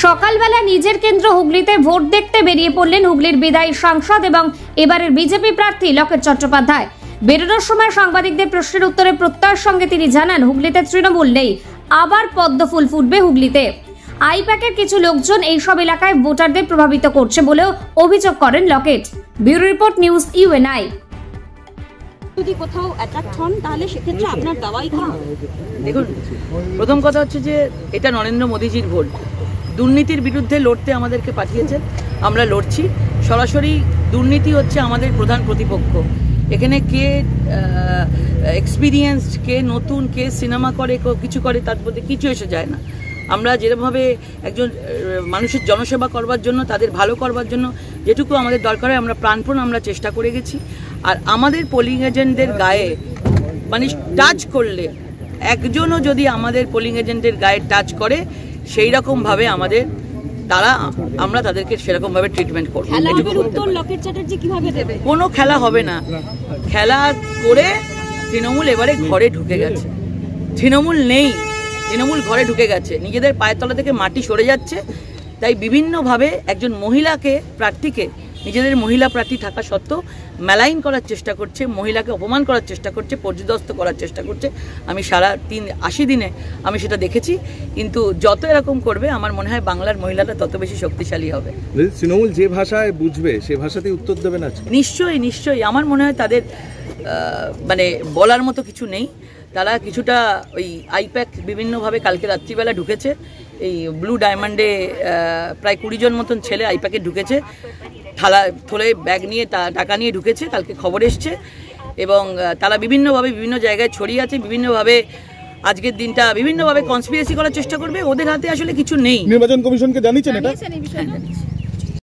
সকালবেলা নিজের কেন্দ্র হুগলিতে ভোট দেখতে বেরিয়ে পড়লেন হুগলির বিদায়ী সাংসদ এবং এবারের বিজেপি প্রার্থী লকেট চট্টোপাধ্যায়। বেরোনোর সময় সাংবাদিকদের প্রশ্নের উত্তরে প্রত্যয়ের সঙ্গে তিনি জানান, হুগলিতে তৃণমূল নেই, আবার পদ্ম ফুল ফুটবে হুগলিতে। আইপ্যাকের কিছু লোকজন এইসব এলাকায় ভোটারদের প্রভাবিত করছে বলেও অভিযোগ করেন Locket. Bureau report, news UNI. যদি কোথাও অ্যাটাক হন তাহলে সেক্ষেত্রে আপনার দাওয়াই কি? দেখুন, প্রথম কথা হচ্ছে যে এটা নরেন্দ্র মোদীজির ভোট। দুর্নীতির বিরুদ্ধে লড়তে আমাদেরকে পাঠিয়েছেন, আমরা লড়ছি। সরাসরি দুর্নীতি হচ্ছে আমাদের প্রধান প্রতিপক্ষ। এখানে কে এক্সপিরিয়েন্সড, কে নতুন, কে সিনেমা করে, কিছু করে, তার মধ্যে কিছু এসে যায় না। আমরা যেভাবে একজন মানুষের জনসেবা করবার জন্য, তাদের ভালো করবার জন্য যেটুকু আমাদের দরকার হয় আমরা প্রাণপণ আমরা চেষ্টা করে গেছি। আর আমাদের পোলিং এজেন্টদের গায়ে মানে টাচ করলে, একজনও যদি আমাদের পোলিং এজেন্টের গায়ে টাচ করে সেই রকমভাবে আমরা তাদেরকে সেরকমভাবে ট্রিটমেন্ট করবো। কোনো খেলা হবে না। খেলা করে তৃণমূল এবারে ঘরে ঢুকে গেছে। তৃণমূল নেই, তৃণমূল ঘরে ঢুকে গেছে, নিজেদের পায়ের তলা থেকে মাটি সরে যাচ্ছে। তাই বিভিন্নভাবে একজন মহিলাকে প্রার্থীকে, নিজেদের মহিলা প্রার্থী থাকা সত্ত্বেও মেলাইন করার চেষ্টা করছে, মহিলাকে অপমান করার চেষ্টা করছে, পর্যদস্ত করার চেষ্টা করছে। আমি সারা 80 দিনে আমি সেটা দেখেছি। কিন্তু যত এরকম করবে আমার মনে হয় বাংলার মহিলারা তত বেশি শক্তিশালী হবে। তৃণমূল যে ভাষায় বুঝবে সে ভাষাতেই উত্তর দেবে না? নিশ্চয়ই নিশ্চয়ই। আমার মনে হয় তাদের মানে বলার মতো কিছু নেই। তারা কিছুটা ওই আইপ্যাক বিভিন্নভাবে কালকে রাত্রিবেলা ঢুকেছে। এই ব্লু ডায়মন্ডে প্রায় 20 জন মতন ছেলে আইপ্যাকে ঢুকেছে, থলে ব্যাগ নিয়ে টাকা নিয়ে ঢুকেছে, কালকে খবর এসছে। এবং তারা বিভিন্নভাবে বিভিন্ন জায়গায় ছড়িয়ে আছে, বিভিন্নভাবে আজকের দিনটা বিভিন্নভাবে কনস্পিরেসি করার চেষ্টা করবে। ওদের হাতে আসলে কিছু নেই। নির্বাচন কমিশনকে জানিয়েছেন এটা? হ্যাঁ, জানিয়েছি।